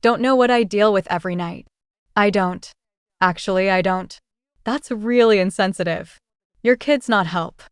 Don't know what I deal with every night. I don't. Actually, I don't. That's really insensitive. Your kids not help.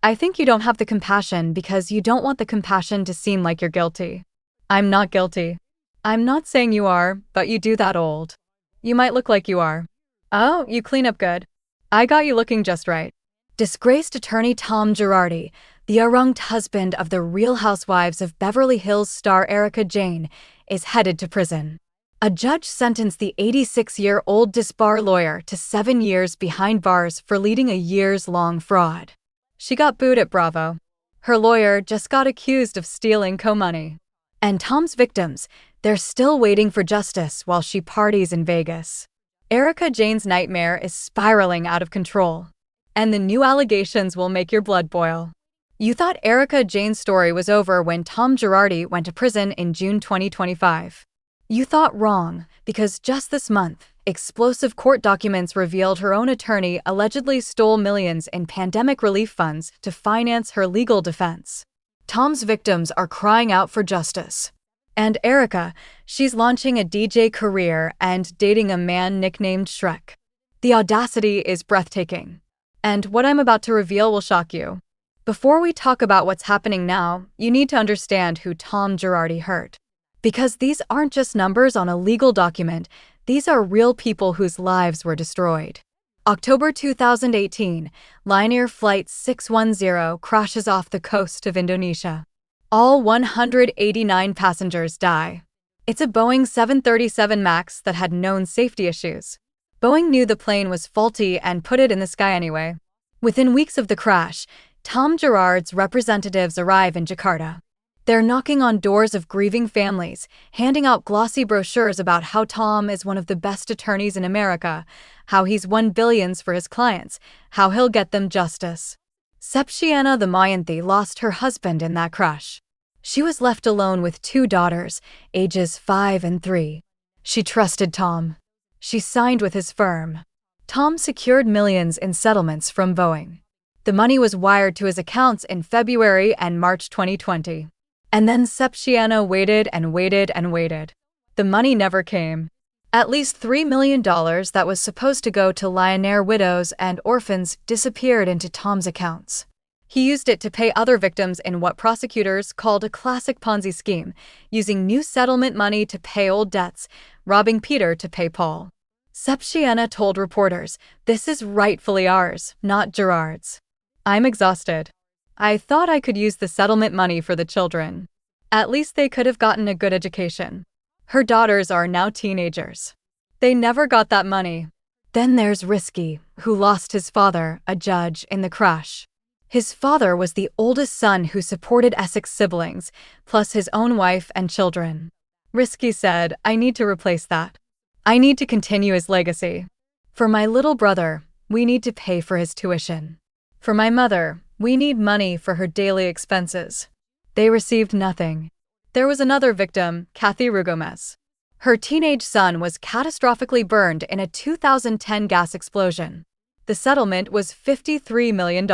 I think you don't have the compassion because you don't want the compassion to seem like you're guilty. I'm not guilty. I'm not saying you are, but you do that old. You might look like you are. Oh, you clean up good. I got you looking just right. Disgraced attorney Tom Girardi, the arrogant husband of the Real Housewives of Beverly Hills star Erika Jayne, is headed to prison. A judge sentenced the 86-year-old disbar lawyer to 7 years behind bars for leading a years-long fraud. She got booed at Bravo. Her lawyer just got accused of stealing co-money. And Tom's victims, they're still waiting for justice while she parties in Vegas. Erika Jayne's nightmare is spiraling out of control. And the new allegations will make your blood boil. You thought Erika Jayne's story was over when Tom Girardi went to prison in June 2025. You thought wrong, because just this month, explosive court documents revealed her own attorney allegedly stole millions in pandemic relief funds to finance her legal defense. Tom's victims are crying out for justice. And Erika, she's launching a DJ career and dating a man nicknamed Shrek. The audacity is breathtaking. And what I'm about to reveal will shock you. Before we talk about what's happening now, you need to understand who Tom Girardi hurt. Because these aren't just numbers on a legal document, these are real people whose lives were destroyed. October 2018, Lion Air Flight 610 crashes off the coast of Indonesia. All 189 passengers die. It's a Boeing 737 MAX that had known safety issues. Boeing knew the plane was faulty and put it in the sky anyway. Within weeks of the crash, Tom Girardi's representatives arrive in Jakarta. They're knocking on doors of grieving families, handing out glossy brochures about how Tom is one of the best attorneys in America, how he's won billions for his clients, how he'll get them justice. Septiana the Mayanti lost her husband in that crash. She was left alone with 2 daughters, ages 5 and 3. She trusted Tom. She signed with his firm. Tom secured millions in settlements from Boeing. The money was wired to his accounts in February and March 2020. And then Septiana waited and waited and waited. The money never came. At least $3 million that was supposed to go to Lion Air widows and orphans disappeared into Tom's accounts. He used it to pay other victims in what prosecutors called a classic Ponzi scheme, using new settlement money to pay old debts, robbing Peter to pay Paul. Septiana told reporters, "This is rightfully ours, not Girard's. I'm exhausted. I thought I could use the settlement money for the children. At least they could have gotten a good education. Her daughters are now teenagers. They never got that money." Then there's Risky, who lost his father, a judge, in the crash. His father was the oldest son who supported Essex siblings, plus his own wife and children. Risky said, "I need to replace that. I need to continue his legacy. For my little brother, we need to pay for his tuition. For my mother, we need money for her daily expenses." They received nothing. There was another victim, Kathy Rugomez. Her teenage son was catastrophically burned in a 2010 gas explosion. The settlement was $53 million.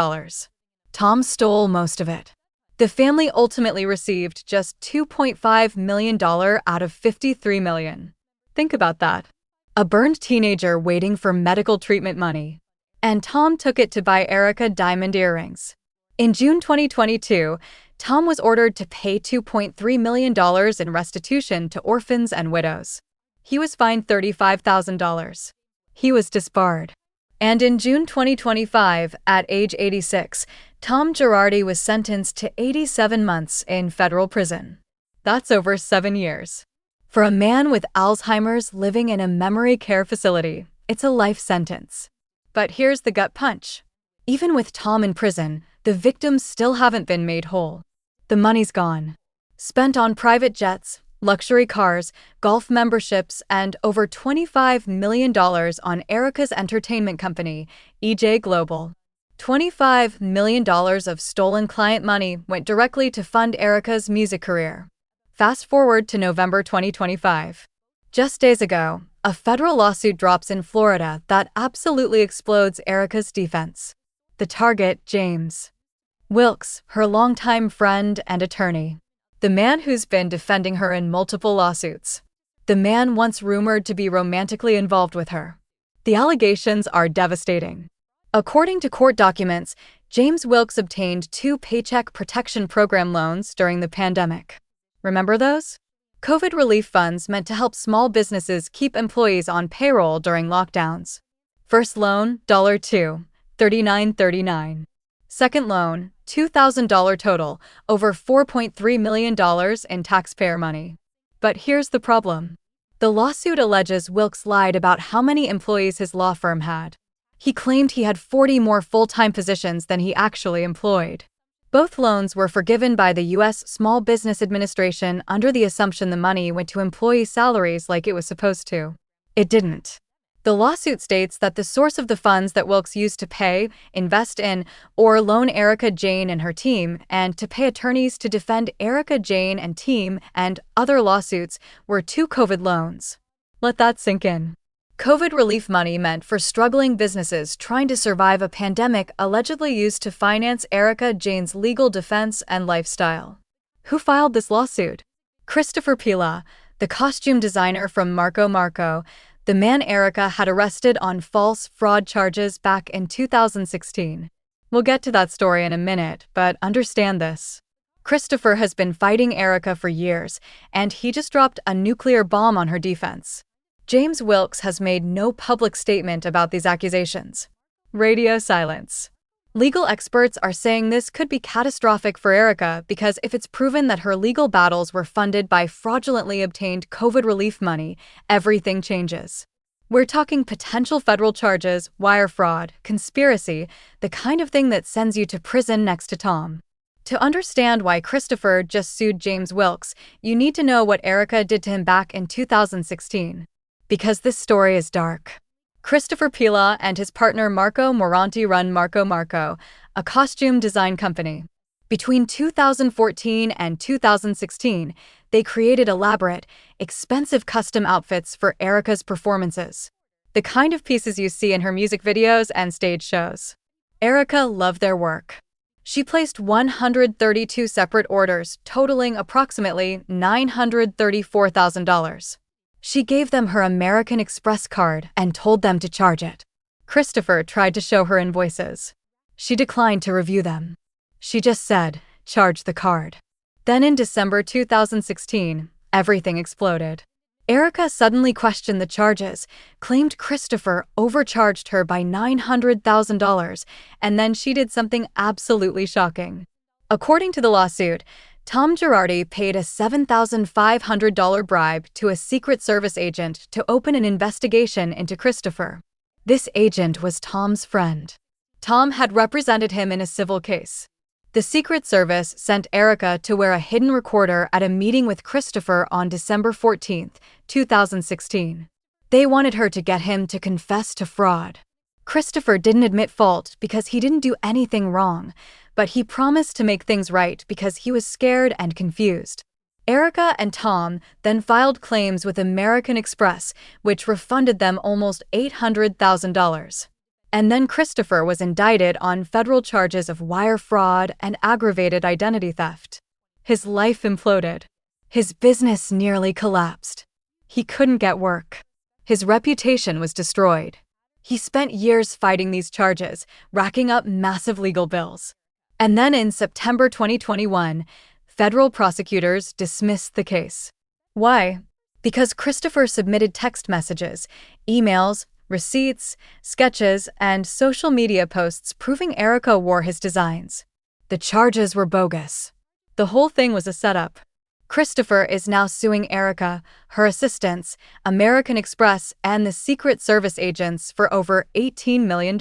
Tom stole most of it. The family ultimately received just $2.5 million out of $53 million. Think about that. A burned teenager waiting for medical treatment money. And Tom took it to buy Erika diamond earrings. In June 2022, Tom was ordered to pay $2.3 million in restitution to orphans and widows. He was fined $35,000. He was disbarred. And in June 2025, at age 86, Tom Girardi was sentenced to 87 months in federal prison. That's over 7 years. For a man with Alzheimer's living in a memory care facility, it's a life sentence. But here's the gut punch. Even with Tom in prison, the victims still haven't been made whole. The money's gone. Spent on private jets, luxury cars, golf memberships, and over $25 million on Erika's entertainment company, EJ Global. $25 million of stolen client money went directly to fund Erika's music career. Fast forward to November 2025. Just days ago, a federal lawsuit drops in Florida that absolutely explodes Erika's defense. The target, James Wilkes, her longtime friend and attorney. The man who's been defending her in multiple lawsuits. the man once rumored to be romantically involved with her. The allegations are devastating. According to court documents, James Wilkes obtained 2 Paycheck Protection Program loans during the pandemic. Remember those? COVID relief funds meant to help small businesses keep employees on payroll during lockdowns. First loan, $2, $39.39. Second loan, $2,000 total, over $4.3 million in taxpayer money. But here's the problem. The lawsuit alleges Wilkes lied about how many employees his law firm had. He claimed he had 40 more full-time positions than he actually employed. Both loans were forgiven by the U.S. Small Business Administration under the assumption the money went to employee salaries like it was supposed to. It didn't. The lawsuit states that the source of the funds that Wilkes used to pay, invest in, or loan Erika Jayne and her team, and to pay attorneys to defend Erika Jayne and team and other lawsuits were 2 COVID loans. Let that sink in. COVID relief money meant for struggling businesses trying to survive a pandemic allegedly used to finance Erika Jayne's legal defense and lifestyle. Who filed this lawsuit? Christopher Pila, the costume designer from Marco Marco, the man Erika had arrested on false fraud charges back in 2016. We'll get to that story in a minute, but understand this. Christopher has been fighting Erika for years, and he just dropped a nuclear bomb on her defense. James Wilkes has made no public statement about these accusations. Radio silence. Legal experts are saying this could be catastrophic for Erika because if it's proven that her legal battles were funded by fraudulently obtained COVID relief money, everything changes. We're talking potential federal charges, wire fraud, conspiracy, the kind of thing that sends you to prison next to Tom. To understand why Christopher just sued James Wilkes, you need to know what Erika did to him back in 2016. Because this story is dark. Christopher Pila and his partner Marco Moranti run Marco Marco, a costume design company. Between 2014 and 2016, they created elaborate, expensive custom outfits for Erika's performances. The kind of pieces you see in her music videos and stage shows. Erika loved their work. She placed 132 separate orders, totaling approximately $934,000. She gave them her American Express card and told them to charge it. Christopher tried to show her invoices. She declined to review them. She just said, "Charge the card." Then in December 2016, everything exploded. Erika suddenly questioned the charges, claimed Christopher overcharged her by $900,000, and then she did something absolutely shocking. According to the lawsuit, Tom Girardi paid a $7,500 bribe to a Secret Service agent to open an investigation into Christopher. This agent was Tom's friend. Tom had represented him in a civil case. The Secret Service sent Erika to wear a hidden recorder at a meeting with Christopher on December 14, 2016. They wanted her to get him to confess to fraud. Christopher didn't admit fault because he didn't do anything wrong, but he promised to make things right because he was scared and confused. Erika and Tom then filed claims with American Express, which refunded them almost $800,000. And then Christopher was indicted on federal charges of wire fraud and aggravated identity theft. His life imploded. His business nearly collapsed. He couldn't get work. His reputation was destroyed. He spent years fighting these charges, racking up massive legal bills. And then in September 2021, federal prosecutors dismissed the case. Why? Because Christopher submitted text messages, emails, receipts, sketches, and social media posts proving Erika wore his designs. The charges were bogus. The whole thing was a setup. Christopher is now suing Erika, her assistants, American Express, and the Secret Service agents for over $18 million.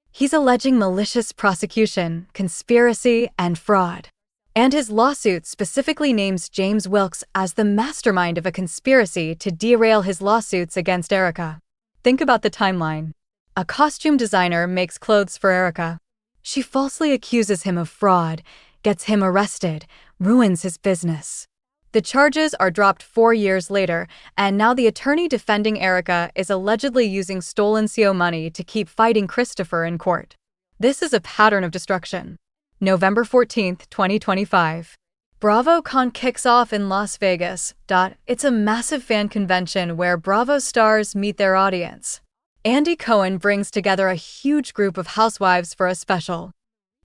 He's alleging malicious prosecution, conspiracy, and fraud. And his lawsuit specifically names James Wilkes as the mastermind of a conspiracy to derail his lawsuits against Erika. Think about the timeline. A costume designer makes clothes for Erika. She falsely accuses him of fraud, gets him arrested, ruins his business. The charges are dropped 4 years later, and now the attorney defending Erika is allegedly using stolen CO money to keep fighting Christopher in court. This is a pattern of destruction. November 14, 2025. BravoCon kicks off in Las Vegas. It's a massive fan convention where Bravo stars meet their audience. Andy Cohen brings together a huge group of housewives for a special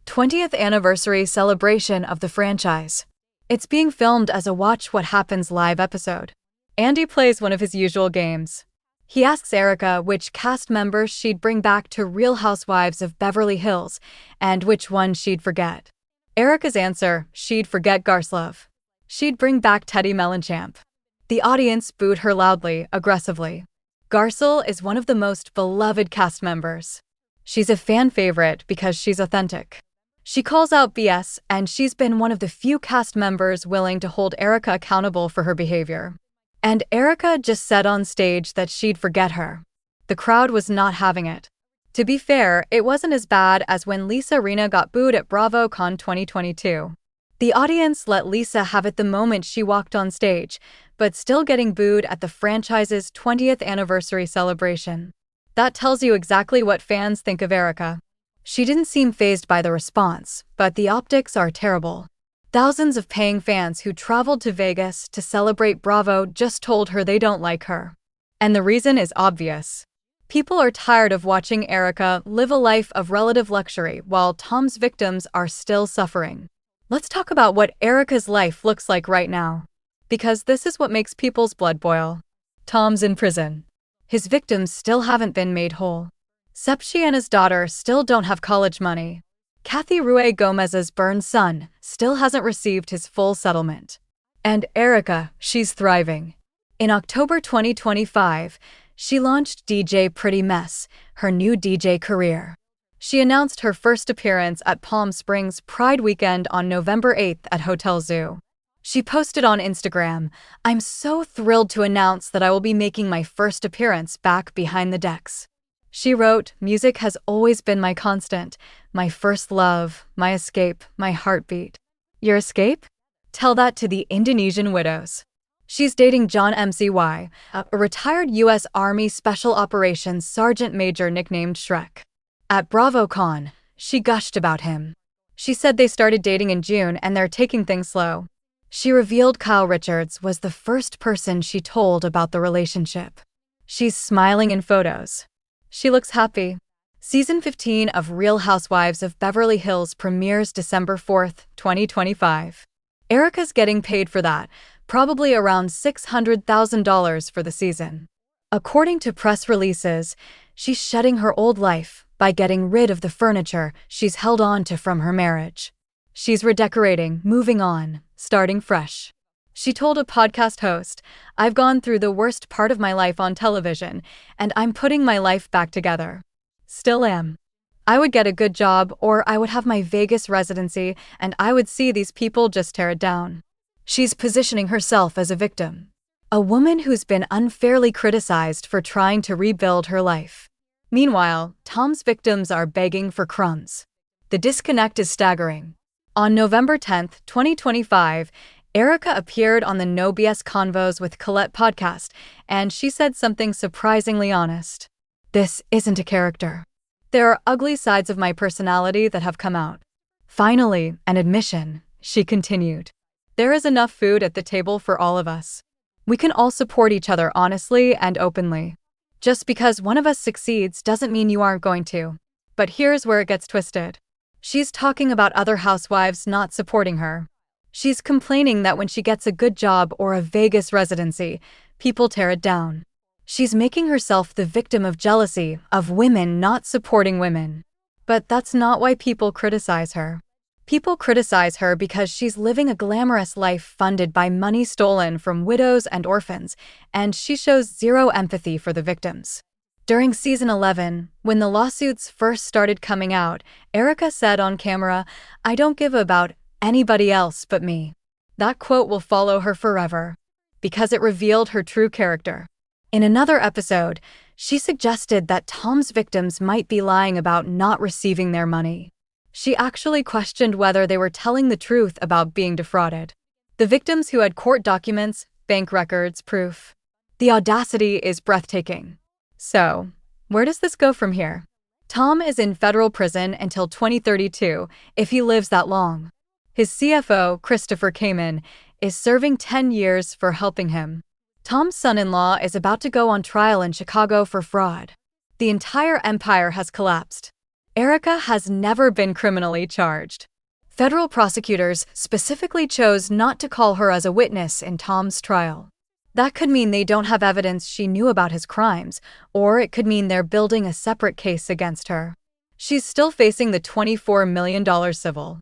20th anniversary celebration of the franchise. It's being filmed as a Watch What Happens live episode. Andy plays one of his usual games. He asks Erika which cast members she'd bring back to Real Housewives of Beverly Hills and which one she'd forget. Erika's answer, she'd forget Garslove. She'd bring back Teddy Mellenchamp. The audience booed her loudly, aggressively. Garcelle is one of the most beloved cast members. She's a fan favorite because she's authentic. She calls out BS, and she's been one of the few cast members willing to hold Erika accountable for her behavior. And Erika just said on stage that she'd forget her. The crowd was not having it. To be fair, it wasn't as bad as when Lisa Rinna got booed at BravoCon 2022. The audience let Lisa have it the moment she walked on stage, but still getting booed at the franchise's 20th anniversary celebration. That tells you exactly what fans think of Erika. She didn't seem fazed by the response, but the optics are terrible. Thousands of paying fans who traveled to Vegas to celebrate Bravo just told her they don't like her. And the reason is obvious. People are tired of watching Erika live a life of relative luxury while Tom's victims are still suffering. Let's talk about what Erika's life looks like right now. Because this is what makes people's blood boil. Tom's in prison. His victims still haven't been made whole. Sepshi and his daughter still don't have college money. Kathy Rue Gomez's burned son still hasn't received his full settlement. And Erika, she's thriving. In October 2025, she launched DJ Pretty Mess, her new DJ career. She announced her first appearance at Palm Springs Pride Weekend on November 8th at Hotel Zoo. She posted on Instagram, "I'm so thrilled to announce that I will be making my first appearance back behind the decks." She wrote, "Music has always been my constant, my first love, my escape, my heartbeat." Your escape? Tell that to the Indonesian widows. She's dating John McY, a retired U.S. Army Special Operations Sergeant Major nicknamed Shrek. At BravoCon, she gushed about him. She said they started dating in June and they're taking things slow. She revealed Kyle Richards was the first person she told about the relationship. She's smiling in photos. She looks happy. Season 15 of Real Housewives of Beverly Hills premieres December 4th, 2025. Erika's getting paid for that, probably around $600,000 for the season. According to press releases, she's shedding her old life by getting rid of the furniture she's held on to from her marriage. She's redecorating, moving on, starting fresh. She told a podcast host, "I've gone through the worst part of my life on television, and I'm putting my life back together. Still am. I would get a good job, or I would have my Vegas residency, and I would see these people just tear it down." She's positioning herself as a victim. A woman who's been unfairly criticized for trying to rebuild her life. Meanwhile, Tom's victims are begging for crumbs. The disconnect is staggering. On November 10th, 2025, Erika appeared on the No BS Convos with Colette podcast, and she said something surprisingly honest. "This isn't a character. There are ugly sides of my personality that have come out." Finally, an admission, she continued. "There is enough food at the table for all of us. We can all support each other honestly and openly. Just because one of us succeeds doesn't mean you aren't going to." But here's where it gets twisted. She's talking about other housewives not supporting her. She's complaining that when she gets a good job or a Vegas residency, people tear it down. She's making herself the victim of jealousy, of women not supporting women. But that's not why people criticize her. People criticize her because she's living a glamorous life funded by money stolen from widows and orphans, and she shows zero empathy for the victims. During season 11, when the lawsuits first started coming out, Erika said on camera, "I don't give about anybody else but me." That quote will follow her forever, because it revealed her true character. In another episode, she suggested that Tom's victims might be lying about not receiving their money. She actually questioned whether they were telling the truth about being defrauded. The victims who had court documents, bank records, proof. The audacity is breathtaking. So, where does this go from here? Tom is in federal prison until 2032, if he lives that long. His CFO, Christopher Kamen, is serving 10 years for helping him. Tom's son-in-law is about to go on trial in Chicago for fraud. The entire empire has collapsed. Erika has never been criminally charged. Federal prosecutors specifically chose not to call her as a witness in Tom's trial. That could mean they don't have evidence she knew about his crimes, or it could mean they're building a separate case against her. She's still facing the $24 million civil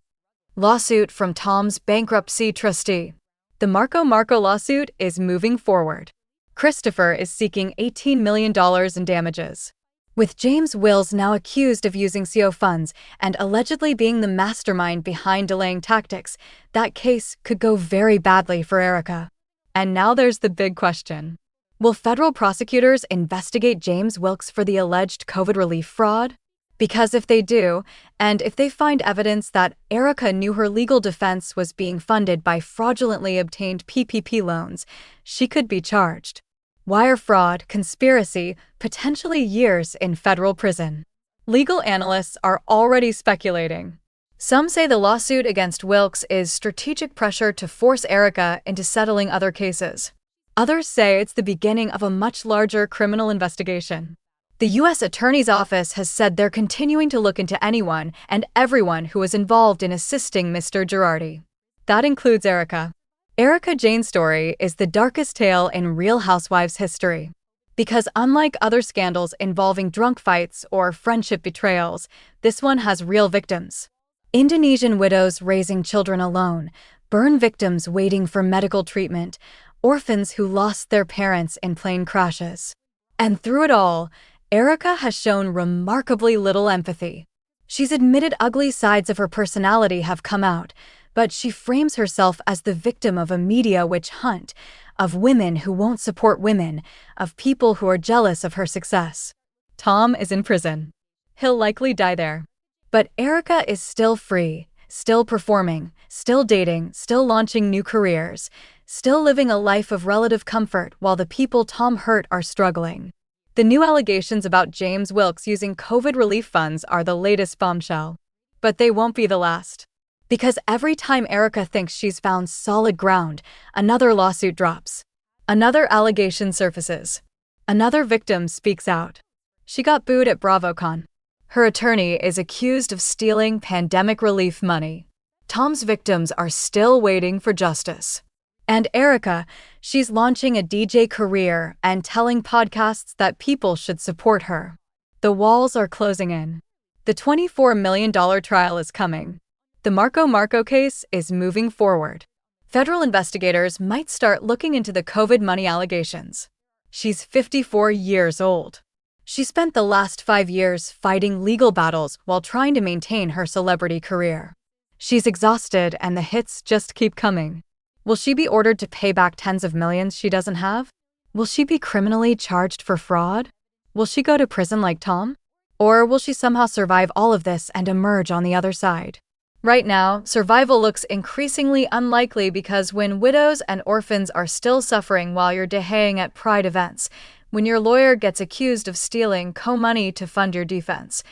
lawsuit from Tom's bankruptcy trustee. The Marco lawsuit is moving forward. Christopher is seeking $18 million in damages. With James Wills now accused of using CO funds and allegedly being the mastermind behind delaying tactics, that case could go very badly for Erika. And now there's the big question. Will federal prosecutors investigate James Wilks for the alleged COVID relief fraud? Because if they do, and if they find evidence that Erika knew her legal defense was being funded by fraudulently obtained PPP loans, she could be charged. Wire fraud, conspiracy, potentially years in federal prison. Legal analysts are already speculating. Some say the lawsuit against Wilks is strategic pressure to force Erika into settling other cases. Others say it's the beginning of a much larger criminal investigation. The U.S. Attorney's Office has said they're continuing to look into anyone and everyone who was involved in assisting Mr. Girardi. That includes Erika. Erika Jayne's story is the darkest tale in Real Housewives history. Because unlike other scandals involving drunk fights or friendship betrayals, this one has real victims. Indonesian widows raising children alone, burn victims waiting for medical treatment, orphans who lost their parents in plane crashes. And through it all, Erika has shown remarkably little empathy. She's admitted ugly sides of her personality have come out, but she frames herself as the victim of a media witch hunt, of women who won't support women, of people who are jealous of her success. Tom is in prison. He'll likely die there. But Erika is still free, still performing, still dating, still launching new careers, still living a life of relative comfort while the people Tom hurt are struggling. The new allegations about James Wilks using COVID relief funds are the latest bombshell. But they won't be the last. Because every time Erika thinks she's found solid ground, another lawsuit drops. Another allegation surfaces. Another victim speaks out. She got booed at BravoCon. Her attorney is accused of stealing pandemic relief money. Tom's victims are still waiting for justice. And Erika, she's launching a DJ career and telling podcasts that people should support her. The walls are closing in. The $24 million trial is coming. The Marco case is moving forward. Federal investigators might start looking into the COVID money allegations. She's 54 years old. She spent the last 5 years fighting legal battles while trying to maintain her celebrity career. She's exhausted and the hits just keep coming. Will she be ordered to pay back tens of millions she doesn't have? Will she be criminally charged for fraud? Will she go to prison like Tom? Or will she somehow survive all of this and emerge on the other side? Right now, survival looks increasingly unlikely because when widows and orphans are still suffering while you're dehaying at Pride events, when your lawyer gets accused of stealing co-money to fund your defense,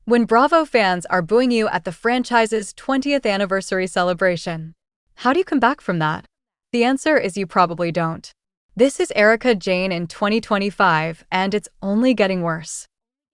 when Bravo fans are booing you at the franchise's 20th anniversary celebration. How do you come back from that? The answer is you probably don't. This is Erika Jayne in 2025, and it's only getting worse.